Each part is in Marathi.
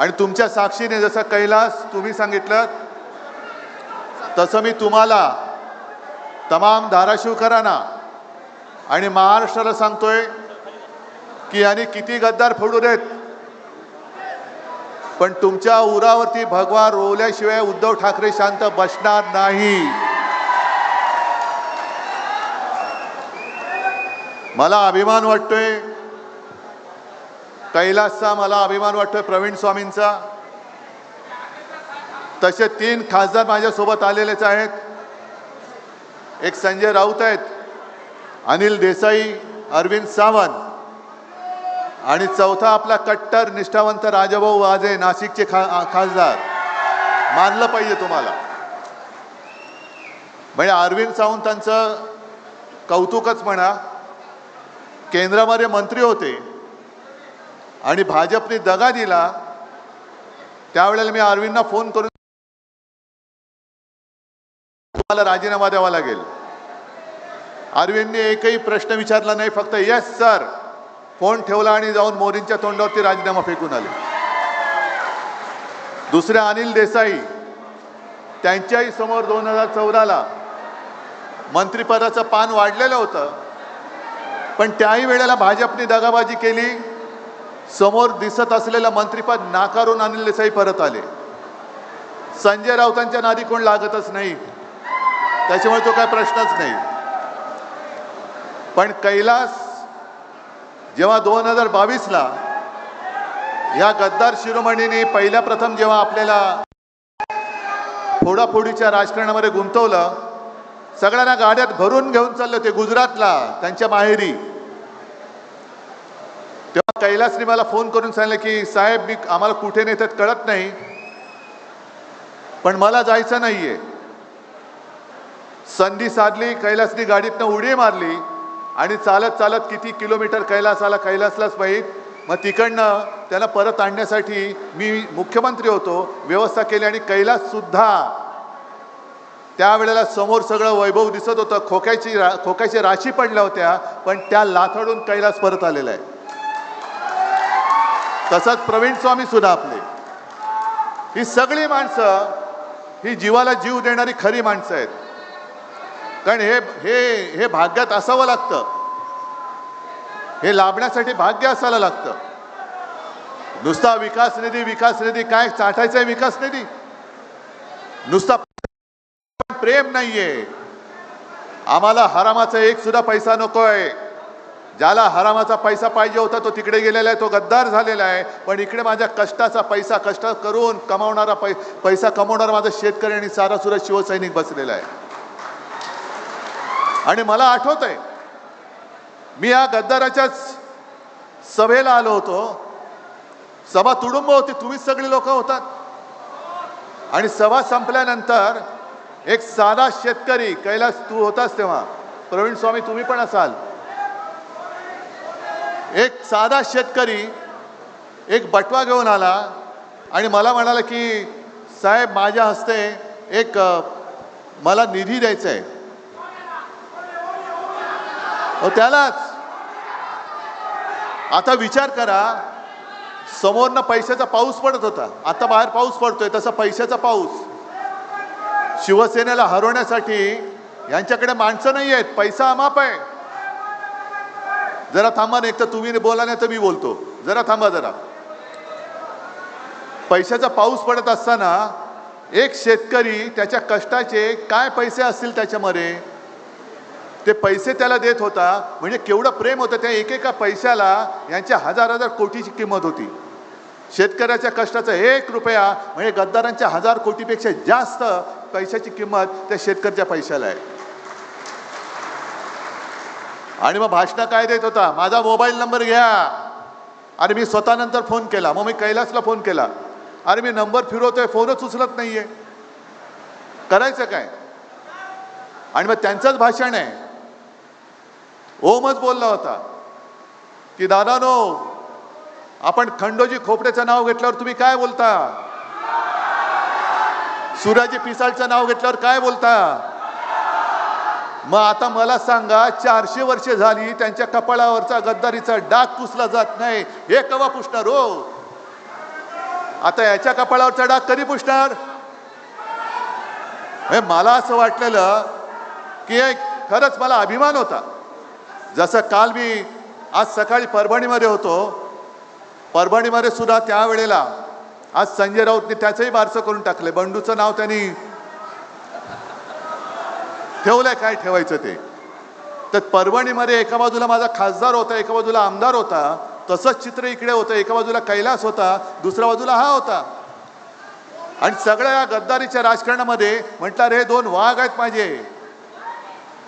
आणि तुमच्या साक्षीने जसं कैलास तुम्ही सांगितलं तसं मी तुम्हाला तमाम धाराशिवकरांना आणि महाराष्ट्राला सांगतोय की यांनी किती गद्दार फोडू देत, पण तुमच्या उरावरती भगवा रोवल्याशिवाय उद्धव ठाकरे शांत बसणार नाही। मला अभिमान वाटतोय कैलासचा, मला अभिमान वाटतोय प्रवीण स्वामींचा। तसे 3 खासदार माझ्यासोबत आलेलेच आहेत। एक संजय राऊत आहेत, अनिल देसाई, अरविंद सावंत आणि चौथा आपला कट्टर निष्ठावंत राजाभाऊ वाजे नाशिकचे खासदार। मानलं पाहिजे तुम्हाला। म्हणजे अरविंद सावंतांचं कौतुकच म्हणा, केंद्रामध्ये मंत्री होते आणि भाजपने दगा दिला, त्यावेळेला मी अरविंदना फोन करून तुम्हाला राजीनामा द्यावा लागेल। अरविंदने एकही प्रश्न विचारला नाही, फक्त यस सर फोन ठेवला आणि जाऊन मोदींच्या तोंडावरती राजीनामा फेकून आले। दुसरे अनिल देसाई, त्यांच्याही समोर 2014ला मंत्रिपदाचं पान वाढलेलं होतं, पण त्याही वेळेला भाजपने दगाबाजी केली, समोर दिसत असलेलं मंत्रिपद नाकारून अनिल देसाई परत आले। संजय राऊतांच्या नादी कोण लागतच नाही, त्याच्यामुळे तो काय प्रश्नच नाही। पण कैलास जेव्हा 2022ला या गद्दार शिरोमणीने पहिल्या प्रथम जेव्हा आपल्याला फोडाफोडीच्या राजकारणामध्ये गुंतवलं, सगळ्यांना गाड्यात भरून घेऊन चालले होते गुजरातला त्यांच्या माहेरी, तेव्हा कैलासने मला फोन करून सांगितलं की साहेब मी आम्हाला कुठे नेतात कळत नाही, पण मला जायचं नाहीये। संधी साधली, कैलासने गाडीतनं उडी मारली आणि चालत चालत किती किलोमीटर कैलासलाच माहीत। मग तिकडनं त्याला परत आणण्यासाठी मी मुख्यमंत्री होतो, व्यवस्था केली आणि कैलास सुद्धा त्यावेळेला समोर सगळं वैभव दिसत होतं, खोक्याची राशी पडल्या होत्या, पण त्या लाथाडून कैलास परत आलेला आहे। तसंच प्रवीण स्वामी सुद्धा आपले, ही सगळी माणसं ही जीवाला जीव देणारी खरी माणसं आहेत। कारण हे भाग्यात असावं लागतं, हे लाभण्यासाठी भाग्य असायला लागतं। नुसता विकास निधी काय चाटायचा आहे विकास निधी? नुसता प्रेम नाहीये, आम्हाला हरामाचा एक सुद्धा पैसा नकोय। ज्याला हरामाचा पैसा पाहिजे होता तो तिकडे गेलेला आहे, तो गद्दार झालेला आहे, पण इकडे माझ्या कष्टाचा पैसा, कष्ट करून कमावणारा पैसा कमावणारा माझा शेतकरी आणि सारासुरा शिवसैनिक बसलेला आहे। आणि मला आठवतंय मी या गद्दाराच्याच सभेला आलो होतो, सभा तुडुंब होती, तुम्हीच सगळी लोक होतात, आणि सभा संपल्यानंतर एक साधा शेतकरी, कैलास तू होतास तेव्हा, प्रवीण स्वामी तुम्ही पण असाल, एक साधा शेतकरी एक बटवा घेऊन आला आणि मला म्हणाला की साहेब माझ्या हस्ते एक मला निधी द्यायचा आहे। त्यालाच आता विचार करा, समोरनं पैशाचा पाऊस पडत होता, आता बाहेर पाऊस पडतोय, तसा पैशाचा पाऊस। शिवसेनेला हरवण्यासाठी यांच्याकडे माणसं नाही आहेत, पैसा अमाप आहे। जरा थांबा, नाही तर तुम्ही बोला नाही तर मी बोलतो, जरा थांबा जरा। पैशाचा पाऊस पडत असताना एक शेतकरी त्याच्या कष्टाचे काय पैसे असतील त्याच्यामध्ये, ते पैसे त्याला देत होता, म्हणजे केवढं प्रेम होतं त्या एकेका पैशाला। यांच्या हजार कोटीची किंमत होती। शेतकऱ्याच्या कष्टाचा 1 रुपया म्हणजे गद्दारांच्या 1000 कोटीपेक्षा जास्त पैशाची किंमत त्या शेतकऱ्याच्या पैशाला आहे। आणि मग भाषण काय देत होता, माझा मोबाईल नंबर घ्या। अरे मी स्वतः नंतर फोन केला, मग मी कैलासला फोन केला, अरे मी नंबर फिरवतोय, फोनच उचलत नाहीये, करायचं काय? आणि मग त्यांचंच भाषण आहे, ओमच बोलला होता की दादानो आपण खंडोजी खोपडेचं नाव घेतल्यावर तुम्ही काय बोलता, सूर्याजी पिसाळचं नाव घेतल्यावर काय बोलता? मग आता मला सांगा, 400 वर्षे झाली त्यांच्या कपाळावरचा गद्दारीचा डाग पुसला जात नाही, हे केव्हा पुसणार हो? आता याच्या कपाळावरचा डाग कधी पुसणार? मला असं वाटलेलं की खरंच मला अभिमान होता. जसं काल मी आज सकाळी परभणीमध्ये होतो, परभणीमध्ये सुद्धा त्यावेळेला आज संजय राऊतने त्याचंही बारसं करून टाकले. बंडूचं नाव त्यांनी ठेवलंय, काय ठेवायचं ते. तर परभणीमध्ये एका बाजूला माझा खासदार होता, एका बाजूला आमदार होता. तसंच चित्र इकडे होतं, एका बाजूला कैलास होता, दुसऱ्या बाजूला हा होता. आणि सगळ्या या गद्दारीच्या राजकारणामध्ये म्हटलं रे दोन वाघ आहेत माझे.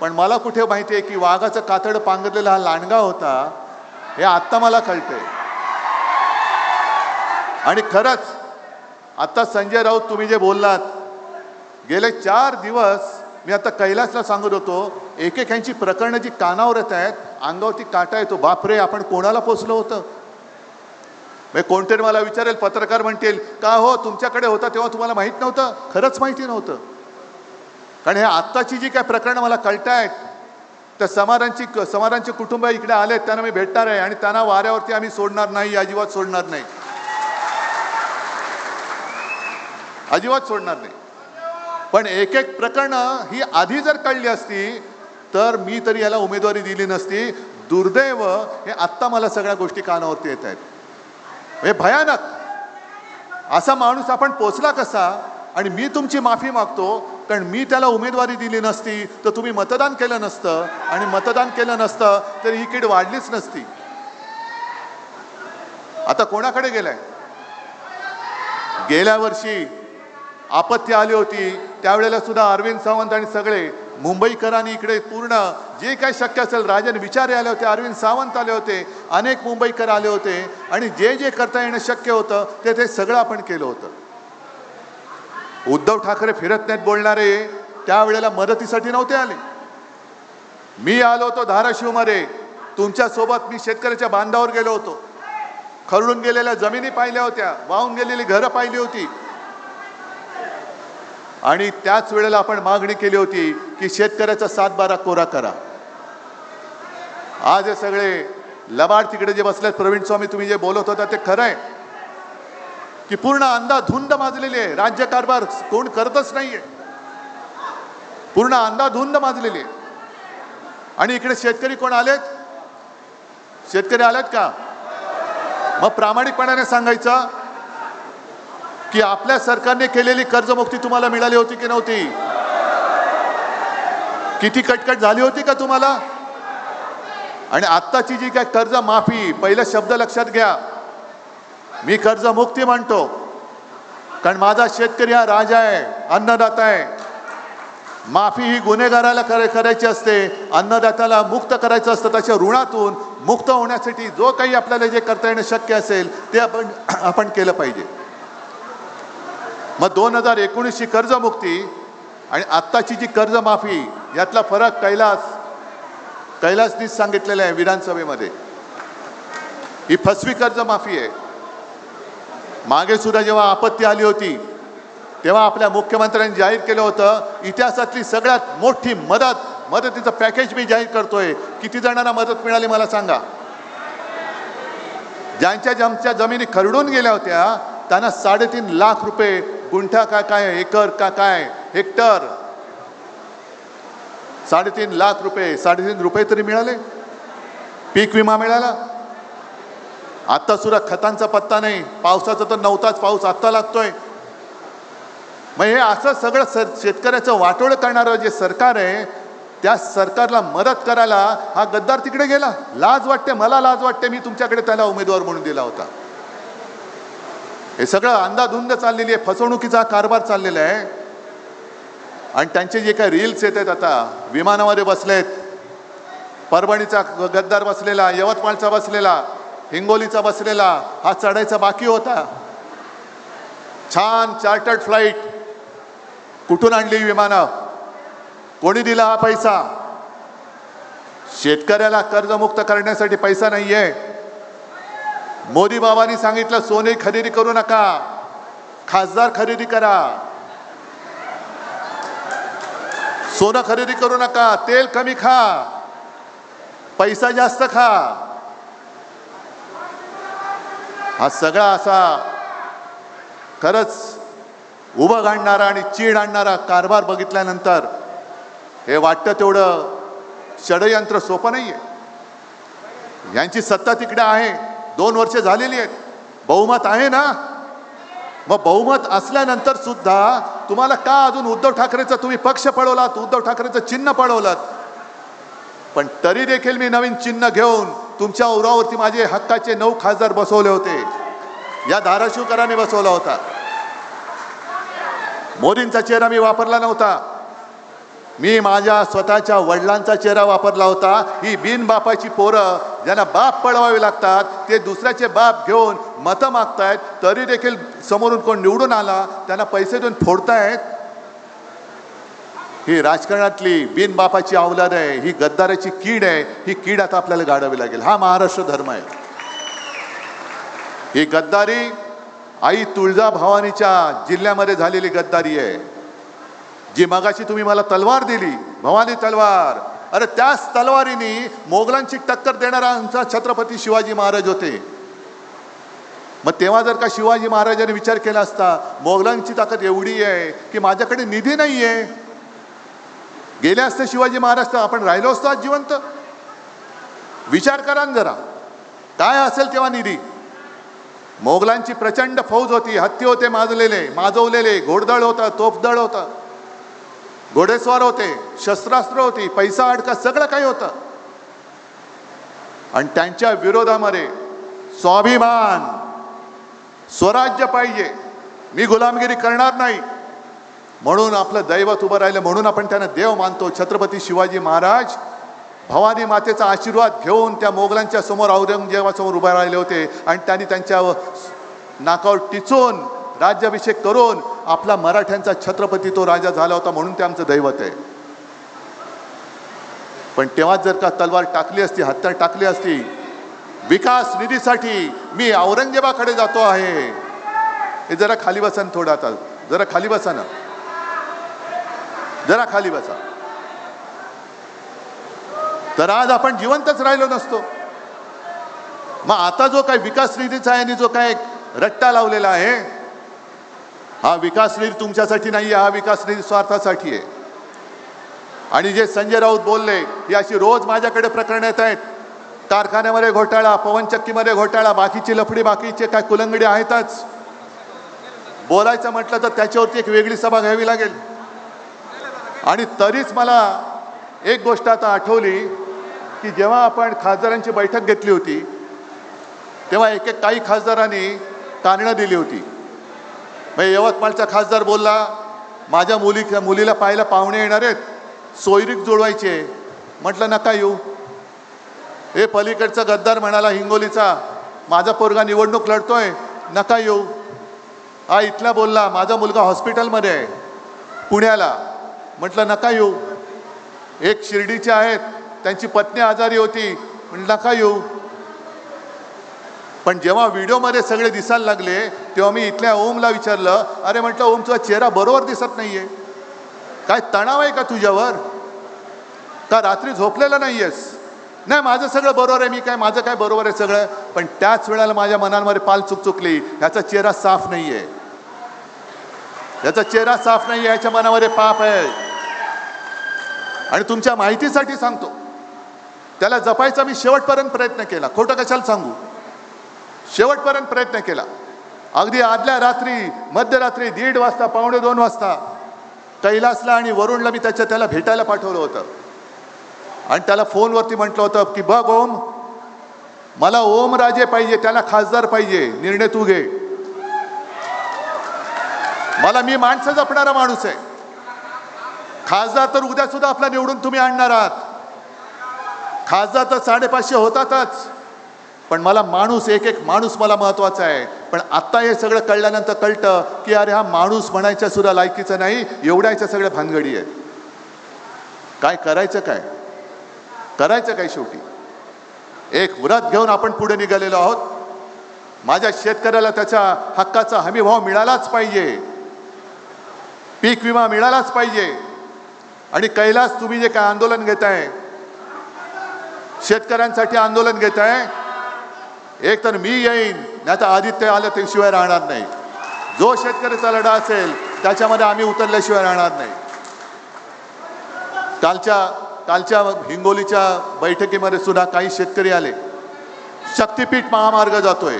पण मला कुठे माहिती आहे की वाघाचं कातड पांघरलेला हा लांडगा होता, हे आत्ता मला कळतंय. आणि खरंच आता संजय राऊत तुम्ही जे बोललात, गेले 4 दिवस मी आता कैलासला सांगत होतो, एक यांची प्रकरणं जी कानावर येत आहेत, अंगावरती काटा येतो. बापरे, आपण कोणाला पोचलो होतं? कोणतरी मला विचारेल, पत्रकार म्हणतील का हो तुमच्याकडे होता तेव्हा तुम्हाला माहित नव्हतं? खरंच माहिती नव्हतं. कारण हे आत्ताची जी काय प्रकरणं मला कळतायत, त्या समारांचे कुटुंब इकडे आले, त्यांना मी भेटणार आहे आणि त्यांना वाऱ्यावरती आम्ही सोडणार नाही, अजिबात सोडणार नाही, अजिबात सोडणार नाही. पण एक एक प्रकरणं ही आधी जर कळली असती तर मी तरी याला उमेदवारी दिली नसती. दुर्दैव हे आत्ता मला सगळ्या गोष्टी कानावरती येत आहेत. हे भयानक. असा माणूस आपण पोचला कसा? आणि मी तुमची माफी मागतो, कारण मी त्याला उमेदवारी दिली नसती तर तुम्ही मतदान केलं नसतं, आणि मतदान केलं नसतं तर ही कीड वाढलीच नसती. आता कोणाकडे गेलाय? गेल्या वर्षी आपत्ती आली होती त्यावेळेला सुद्धा अरविंद सावंत आणि सगळे मुंबईकरांनी इकडे पूर्ण जे काही शक्य असेल, राजन विचारे आले होते, अरविंद सावंत आले होते, अनेक मुंबईकर आले होते, आणि जे जे करता येणं शक्य होतं ते सगळं आपण केलं होतं. उद्धव ठाकरे फिरत नाहीत बोलणारे त्यावेळेला मदतीसाठी नव्हते आले. मी आलो होतो धाराशिवमध्ये तुमच्यासोबत. मी शेतकऱ्याच्या बांधावर गेलो होतो, खरडून गेलेल्या जमिनी पाहिल्या होत्या, वाहून गेलेली घरं पाहिली होती, आणि त्याच वेळेला आपण मागणी केली होती की शेतकऱ्याचा 7-12 कोरा करा. आज हे सगळे लबाड तिकडे जे बसलेत, प्रवीण स्वामी तुम्ही जे बोलत होता ते खरं आहे की पूर्ण अंधाधुंद माजलेली आहे. राज्यकारभार कोण करतच नाहीये, पूर्ण अंधाधुंद माजलेली आहे. आणि इकडे शेतकरी कोण आलेत? शेतकरी आलेत का? मग प्रामाणिकपणाने सांगायचं की आपल्या सरकारने केलेली कर्जमुक्ती तुम्हाला मिळाली होती की नव्हती? किती कटकट झाली होती का तुम्हाला? आणि आत्ताची जी काय कर्ज माफी, पहिला शब्द लक्षात घ्या, मी कर्जमुक्ती म्हणतो कारण माझा शेतकरी हा राजा आहे, अन्नदाता आहे. माफी ही गुन्हेगाराला करायची असते, अन्नदात्याला मुक्त करायचं असतं. त्याच्या ऋणातून मुक्त होण्यासाठी जो काही आपल्याला जे करता येणं शक्य असेल ते आपण केलं पाहिजे. मग 2019ची कर्जमुक्ती आणि आत्ताची जी कर्जमाफी यातला फरक कैलासनीच सांगितलेला आहे विधानसभेमध्ये. ही फसवी कर्जमाफी आहे. मागे सुद्धा जेव्हा आपत्ती आली होती तेव्हा आपल्या मुख्यमंत्र्यांनी जाहीर केलं होतं, इतिहासातली सगळ्यात मोठी मदतीचं पॅकेज मी जाहीर करतोय. किती जणांना मदत मिळाली मला सांगा? ज्यांच्या जमिनी खरडून गेल्या होत्या त्यांना 3.5 लाख रुपये, गुंठा का काय, एकर का काय, हेक्टर, 3.5 लाख रुपये, 3.5 रुपये तरी मिळाले. पीक विमा मिळाला. आता सुद्धा खतांचा पत्ता नाही. पावसाचा तर नव्हताच, पाऊस आत्ता लागतोय. मग हे असं सगळं शेतकऱ्याचं वाटोळ करणारं जे सरकार आहे, त्या सरकारला मदत करायला हा गद्दार तिकडे गेला. लाज वाटते, मला लाज वाटते, मी तुमच्याकडे त्याला उमेदवार म्हणून दिला होता. हे सगळं अंधाधुंद चाललेली आहे, फसवणुकीचा कारभार चाललेला आहे. आणि त्यांचे जे काही रील्स येत आहेत, आता विमानामध्ये बसलेत, परभणीचा गद्दार बसलेला, यवतमाळचा बसलेला, हिंगोलीचा बसलेला, हा चढायचा बाकी होता. छान चार्टर्ड फ्लाईट, कुठून आणली विमानं? कोणी दिला हा पैसा? शेतकऱ्याला कर्जमुक्त करण्यासाठी पैसा नाहीये. मोदी बाबांनी सांगितलं सोने खरेदी करू नका, खासदार खरेदी करा. सोनं खरेदी करू नका, तेल कमी खा, पैसा जास्त खा. हा सगळा असा खरंच उभं आणणारा आणि चीड आणणारा कारभार बघितल्यानंतर हे वाटतं तेवढं षडयंत्र सोपं नाहीये. यांची सत्ता तिकडे आहे, 2 वर्ष झालेली आहेत, बहुमत आहे ना. मग बहुमत असल्यानंतर सुद्धा तुम्हाला का अजून उद्धव ठाकरेचा तुम्ही पक्ष पळवलात, उद्धव ठाकरेचं चिन्ह पळवलात. पण तरी देखील मी नवीन चिन्ह घेऊन तुमच्या उरावरती माझे हक्काचे 9 खासदार बसवले होते. या धाराशिवकरांनी बसवला होता. मोदींचा चेहरा मी वापरला नव्हता, मी माझ्या स्वतःच्या वडिलांचा चेहरा वापरला होता. ही बिन बापाची पोरं ज्यांना बाप पळवावे लागतात ते दुसऱ्याचे बाप घेऊन मतं मागतायत, तरी देखील समोरून कोण निवडून आला त्यांना पैसे देऊन फोडतायत. ही राजकारणातली बिन बापाची अवलाद आहे, ही गद्दाराची कीड आहे. ही कीड आता आपल्याला गाडावी लागेल. हा महाराष्ट्र धर्म आहे. ही गद्दारी आई तुळजाभवानीच्या जिल्ह्यामध्ये झालेली गद्दारी आहे. जी मगाशी तुम्ही मला तलवार दिली, भवानी तलवार, अरे त्याच तलवारीने मोगलांची टक्कर देणारा आमचा छत्रपती शिवाजी महाराज होते. मग तेव्हा जर का शिवाजी महाराजांनी विचार केला असता, मोगलांची ताकद एवढी आहे की माझ्याकडे निधी नाहीये, गेले असते शिवाजी महाराज तर आपण राहिलो असतो आज जिवंत. विचार करा जरा, काय असेल तेव्हा निधी. मोगलांची प्रचंड फौज होती, हत्ती होते माजवलेले, घोडदळ होता, तोफदळ होता, घोडेस्वार होते, शस्त्रास्त्र होती, पैसा अडका सगळं काही होतं. आणि त्यांच्या विरोधामध्ये स्वाभिमान, स्वराज्य पाहिजे, मी गुलामगिरी करणार नाही, म्हणून आपलं दैवत उभं राहिलं. म्हणून आपण त्यांना देव मानतो. छत्रपती शिवाजी महाराज भवानी मातेचा आशीर्वाद घेऊन त्या मोगलांच्या समोर, औरंगजेबासमोर उभे राहिले होते. आणि त्यांनी त्यांच्या नाकावर टिचून राज्याभिषेक करून आपला मराठ्यांचा छत्रपती तो राजा झाला होता. म्हणून ते आमचं दैवत आहे. पण तेव्हा जर का तलवार टाकली असती, हत्यार टाकली असती, विकास निधीसाठी मी औरंगजेबाकडे जातो आहे, हे जरा खाली बसा थोडा, आता जरा खाली बसा ना, जरा खाली बसा, तर आज आपण जिवंतच राहिलो नसतो. मग आता जो काय विकास निधीचा आहे आणि जो काय रट्टा लावलेला आहे, हा विकास निधी तुमच्यासाठी नाही आहे, हा विकास निधी स्वार्थासाठी आहे. आणि जे संजय राऊत बोलले, ही अशी रोज माझ्याकडे प्रकरण येत आहेत. कारखान्यामध्ये घोटाळा, पवनचक्कीमध्ये घोटाळा, बाकीची लफडी, बाकीचे काय कुलंगडी आहेतच. बोलायचं म्हटलं तर त्याच्यावरती एक वेगळी सभा घ्यावी लागेल. आणि तरीच मला एक गोष्ट आता आठवली की जेव्हा आपण खासदारांची बैठक घेतली होती तेव्हा काही खासदारांनी कारणं दिली होती. म्हणजे यवतमाळचा खासदार बोलला, माझ्या मुलीला पाहायला पाहुणे येणार आहेत, सोयरीक जुळवायचे. म्हटलं नका येऊ. हे पलीकडचा गद्दार म्हणाला हिंगोलीचा, माझा पोरगा निवडणूक लढतोय, नका येऊ. हा इथला बोलला, माझा मुलगा हॉस्पिटलमध्ये आहे पुण्याला, म्हटलं नका येऊ. एक शिर्डीचे आहेत, त्यांची पत्नी आजारी होती, म्हटलं नका येऊ. पण जेव्हा व्हिडिओमध्ये सगळे दिसायला लागले तेव्हा मी इथल्या ओमला विचारलं, अरे म्हटलं ओम, तुझा चेहरा बरोबर दिसत नाहीये, काय तणाव आहे का तुझ्यावर, का रात्री झोपलेला नाहीयेस? नाही, माझं सगळं बरोबर आहे, मी काय, माझं काय बरोबर आहे सगळं. पण त्याच वेळेला माझ्या मनामध्ये पाल चुकली, ह्याचा चेहरा साफ नाहीये, ह्याचा चेहरा साफ नाहीये, ह्याच्या मनामध्ये पाप आहे. आणि तुमच्या माहितीसाठी सांगतो, त्याला जपायचा मी शेवटपर्यंत प्रयत्न केला, खोटं कशाला सांगू, शेवटपर्यंत प्रयत्न केला. अगदी आदल्या रात्री, मध्यरात्री 1:30 वाजता, 1:45 वाजता कैलासला आणि वरुणला मी त्याला भेटायला पाठवलं होतं. आणि त्याला फोनवरती म्हटलं होतं की बघ ओम, मला ओम राजे पाहिजे, त्याला खासदार पाहिजे, निर्णय तू घे. मी माणसं जपणारा माणूस आहे. खासदार तर उद्या सुद्धा आपला निवडून तुम्ही आणणार आहात, खासदार तर 550 होतातच, पण मला माणूस, एक माणूस मला महत्वाचा आहे. पण आता हे सगळं कळल्यानंतर कळतं की अरे हा माणूस म्हणायच्या सुद्धा लायकीचं नाही, एवढ्याच्या सगळ्या भानगडी आहेत. काय करायचं, काय शेवटी एक व्रत घेऊन आपण पुढे निघालेलो आहोत. माझ्या शेतकऱ्याला त्याच्या हक्काचा हमीभाव मिळालाच पाहिजे, पीक विमा मिळालाच पाहिजे. आणि कैलास, तुम्ही जे काय आंदोलन घेताय, शेतकऱ्यांसाठी आंदोलन घेताय, एक तर मी येईन, नाही तर आदित्य आलं ते शिवाय राहणार नाही. जो शेतकऱ्याचा लढा असेल त्याच्यामध्ये आम्ही उतरल्याशिवाय राहणार नाही. कालच्या हिंगोलीच्या बैठकीमध्ये सुद्धा काही शेतकरी आले. शक्तीपीठ महामार्ग जातोय,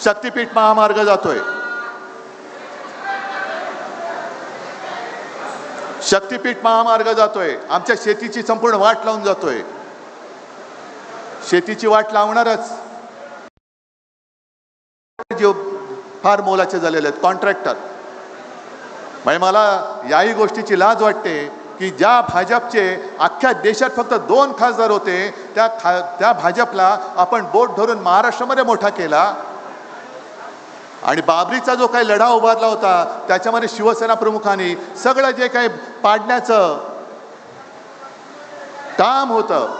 शक्तीपीठ महामार्ग जातोय, शक्तीपीठ महामार्ग जातोय, आमच्या शेतीची संपूर्ण वाट लावून जातोय. शेतीची वाट लावणारच जे फार मोलाचे झालेले आहेत कॉन्ट्रॅक्टर. म्हणजे मला याही गोष्टीची लाज वाटते की ज्या भाजपचे अख्ख्या देशात फक्त 2 खासदार होते, त्या भाजपला आपण बोट धरून महाराष्ट्रामध्ये मोठा केला. आणि बाबरीचा जो काही लढा उभारला होता त्याच्यामध्ये शिवसेना प्रमुखांनी सगळं जे काही पाडण्याचं काम होतं,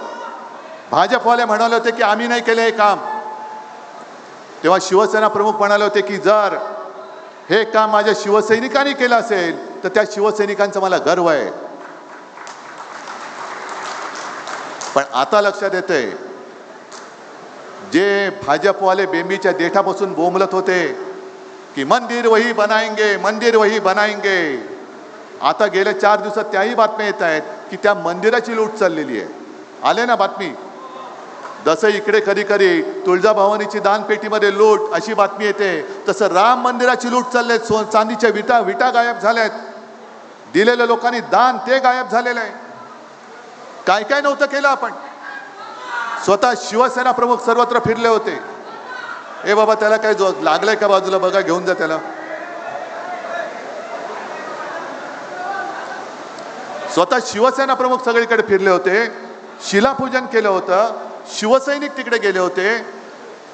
भाजपवाले म्हणाले होते की आम्ही नाही केले हे काम. तेव्हा शिवसेना प्रमुख म्हणाले होते की जर हे काम माझ्या शिवसैनिकांनी केलं असेल तर त्या शिवसैनिकांचा मला गर्व आहे. पण आता लक्षात येतंय जे भाजपवाले बेंबीच्या देठापासून बोंबलत होते की मंदिर वही बनाएंगे, मंदिर वही बनाएंगे, आता गेल्या 4 दिवसात त्याही बातम्या येत आहेत की त्या मंदिराची लूट चाललेली आहे. आले ना बातमी. जसं इकडे कधी कधी तुळजाभवानीची दानपेटीमध्ये लूट अशी बातमी येते, तसं राम मंदिराची लूट चालले. चांदीच्या विटा गायब झाल्यात, दिलेल्या लोकांनी दान ते गायब झालेलं आहे. काय काय नव्हतं केलं आपण. स्वतः शिवसेना प्रमुख सर्वत्र फिरले होते. ए बाबा त्याला काय लागलंय का बाजूला बघा, घेऊन जा त्याला. स्वतः शिवसेना प्रमुख सगळीकडे फिरले होते, शिलापूजन केलं होतं, शिवसैनिक तिकडे गेले होते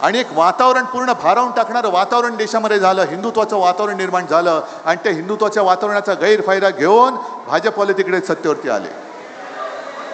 आणि एक वातावरण पूर्ण भारावून टाकणारं वातावरण देशामध्ये झालं. हिंदुत्वाचं वातावरण निर्माण झालं आणि त्या हिंदुत्वाच्या वातावरणाचा गैरफायदा घेऊन भाजपवाले तिकडे सत्तेवरती आले.